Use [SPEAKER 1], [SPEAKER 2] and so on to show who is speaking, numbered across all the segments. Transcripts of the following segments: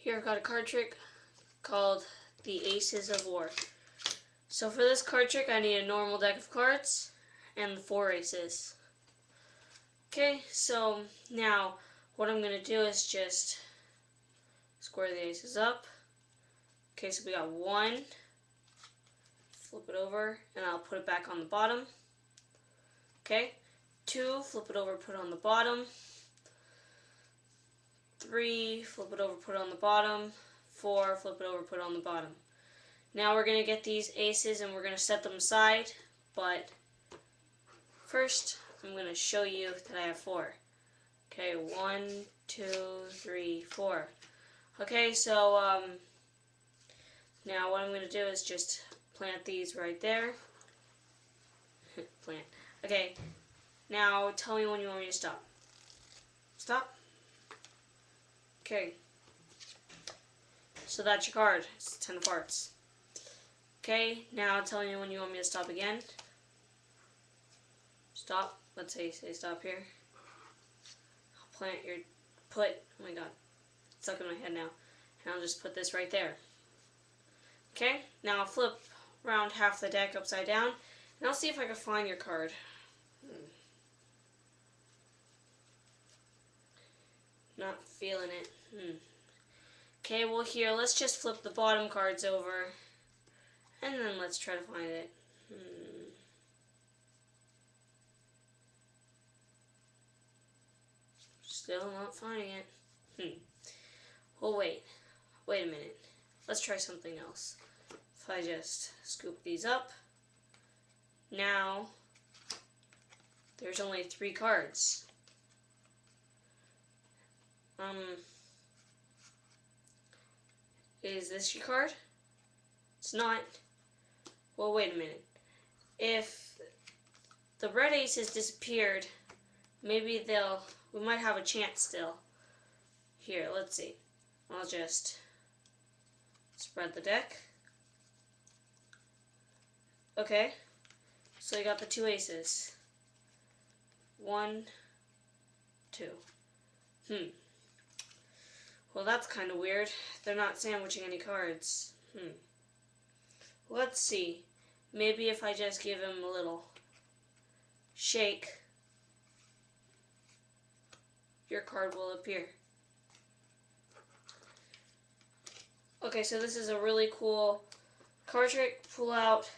[SPEAKER 1] Here I've got a card trick called the Aces of War. So for this card trick I need a normal deck of cards and the 4 aces. Okay, so now what I'm going to do is just square the aces up. Okay, so we got 1, flip it over, and I'll put it back on the bottom. Okay, 2, flip it over, put it on the bottom. 3, flip it over, put it on the bottom. 4, flip it over, put it on the bottom. Now we're going to get these aces and we're going to set them aside, but first I'm going to show you that I have 4. Okay, 1, 2, 3, 4. Okay, so now what I'm going to do is just plant these right there. Plant. Okay, now tell me when you want me to stop. Stop. Okay. So that's your card. It's 10 of hearts. Okay, now tell me when you want me to stop again. Stop. Let's say stop here. I'll plant your oh my god, it's stuck in my head now. And I'll just put this right there. Okay, now I'll flip around half the deck upside down, and I'll see if I can find your card. Not feeling it. Okay, well here, let's just flip the bottom cards over, and then let's try to find it. Still not finding it. Well, wait a minute. Let's try something else. If I just scoop these up, now there's only 3 cards. Is this your card? It's not. Well, wait a minute. If the red ace has disappeared, maybe we might have a chance still. Here, let's see. I'll just spread the deck. Okay, so you got the 2 aces. 1, 2. Well, that's kind of weird. They're not sandwiching any cards. Let's see. Maybe if I just give him a little shake, your card will appear. Okay, so this is a really cool card trick. Pull out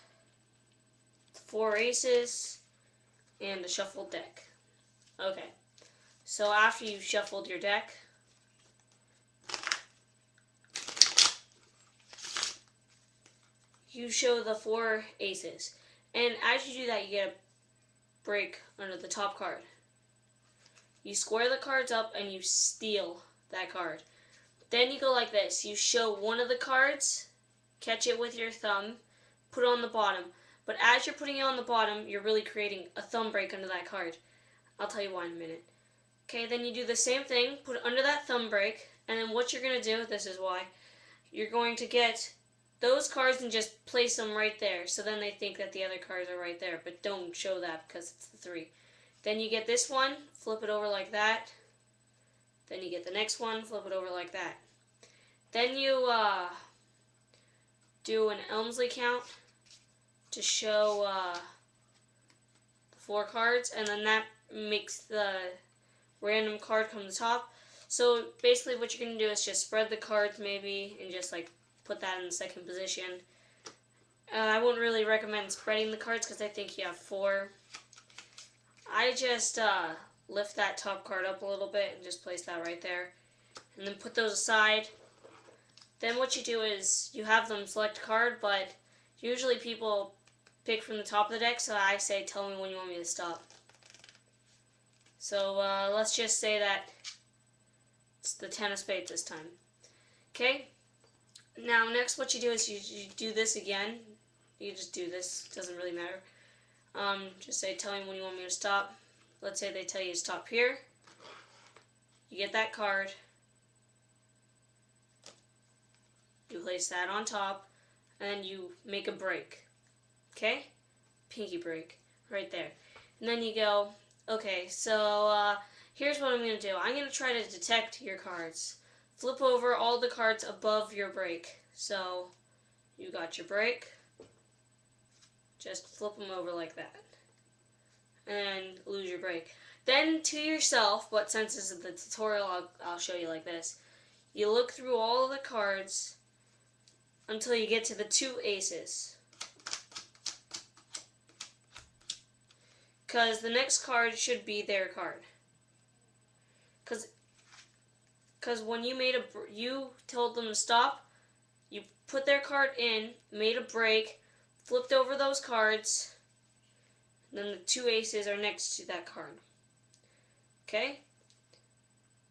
[SPEAKER 1] 4 aces and a shuffled deck. Okay, so after you've shuffled your deck, you show the 4 aces. And as you do that, you get a break under the top card. You square the cards up and you steal that card. Then you go like this. You show one of the cards, catch it with your thumb, put it on the bottom. But as you're putting it on the bottom, you're really creating a thumb break under that card. I'll tell you why in a minute. Okay, then you do the same thing, put it under that thumb break, and then what you're going to do, this is why, you're going to get those cards and just place them right there. So then they think that the other cards are right there, but don't show that because it's the 3. Then you get this one, flip it over like that. Then you get the next one, flip it over like that. Then you do an Elmsley count to show the 4 cards, and then that makes the random card come to the top. So basically what you're going to do is just spread the cards maybe and just like put that in the second position. I wouldn't really recommend spreading the cards because I think you have 4. I just lift that top card up a little bit and just place that right there. And then put those aside. Then what you do is you have them select a card, but usually people pick from the top of the deck, so I say tell me when you want me to stop. So let's just say that it's the 10 of spades this time. Okay? Now next what you do is you do this again. You just do this, it doesn't really matter. Just say tell me when you want me to stop. Let's say they tell you to stop here. You get that card. You place that on top, and then you make a break. Okay? Pinky break. Right there. And then you go, okay, so here's what I'm going to do. I'm going to try to detect your cards. flip over all the cards above your break. So you got your break, just flip them over like that, and lose your break. Then to yourself, but since this is the tutorial, I'll show you like this. You look through all of the cards until you get to the 2 aces. Because the next card should be their card. Because when you told them to stop, you put their card in, made a break, flipped over those cards, and then the 2 aces are next to that card. Okay?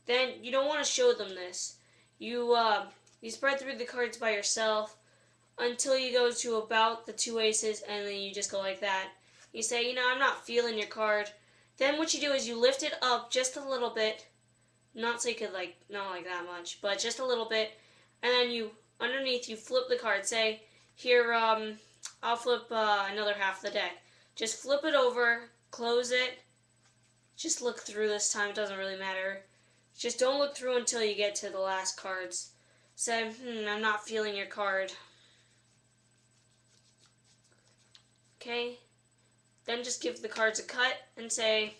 [SPEAKER 1] Then you don't want to show them this. You spread through the cards by yourself until you go to about the 2 aces, and then you just go like that. You say, I'm not feeling your card. Then what you do is you lift it up just a little bit, not so you could not like that much, but just a little bit, and then underneath you flip the card. Say, here, I'll flip another half of the deck. Just flip it over, close it. Just look through this time. It doesn't really matter. Just don't look through until you get to the last cards. Say, I'm not feeling your card. Okay? Then just give the cards a cut and say,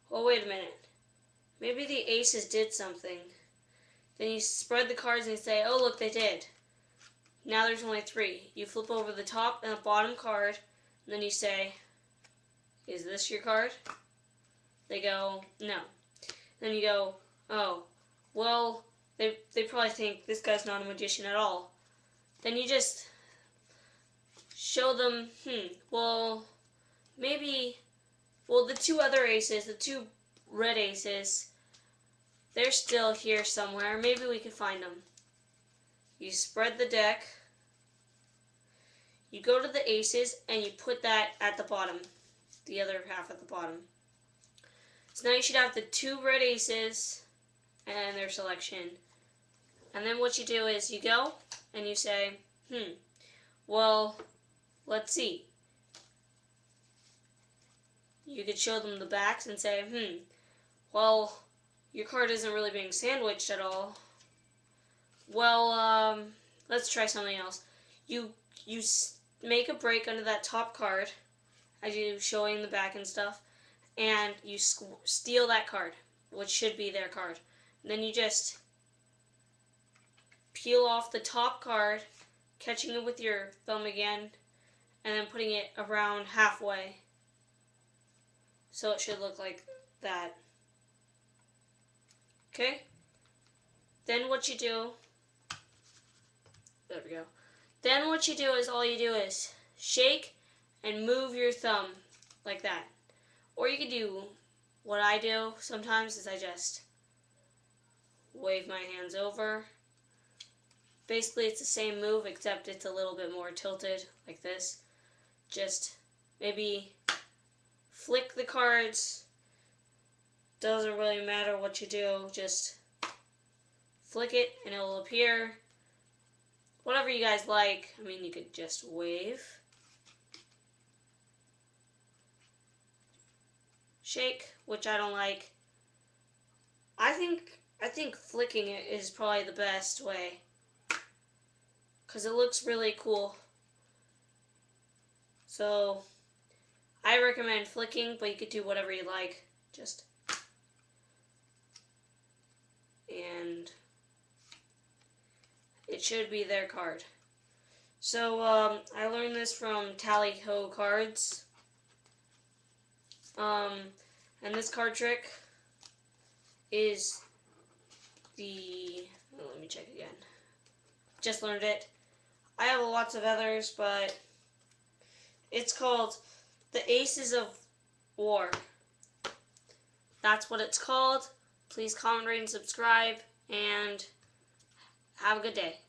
[SPEAKER 1] oh, wait a minute. Maybe the aces did something. Then you spread the cards and say, oh, look, they did. Now there's only 3. You flip over the top and the bottom card, and then you say, is this your card? They go, no. Then you go, oh, well, they probably think this guy's not a magician at all. Then you just show them, well, maybe, the 2 other aces, the 2 red aces, they're still here somewhere. Maybe we can find them. You spread the deck. You go to the aces and you put that at the bottom, the other half at the bottom. So now you should have the 2 red aces and their selection. And then what you do is you go and you say, well, let's see. You could show them the backs and say, well, your card isn't really being sandwiched at all. Well, let's try something else. You make a break under that top card, as you showing the back and stuff, and you steal that card, which should be their card. And then you just peel off the top card, catching it with your thumb again, and then putting it around halfway. So it should look like that. Okay? Then what you do, there we go. Then what you do is all you do is shake and move your thumb like that. Or you could do what I do sometimes is I just wave my hands over. Basically it's the same move except it's a little bit more tilted like this. Just maybe flick the cards. Doesn't really matter what you do, just flick it and it will appear. Whatever you guys like. I mean, you could just wave. Shake, which I don't like. I think flicking it is probably the best way, because it looks really cool. So I recommend flicking, but you could do whatever you like. Just and it should be their card. So I learned this from tallyhocards. And this card trick is let me check again. Just learned it. I have lots of others, but it's called the Aces of War. That's what it's called. Please comment, rate, and subscribe, and have a good day.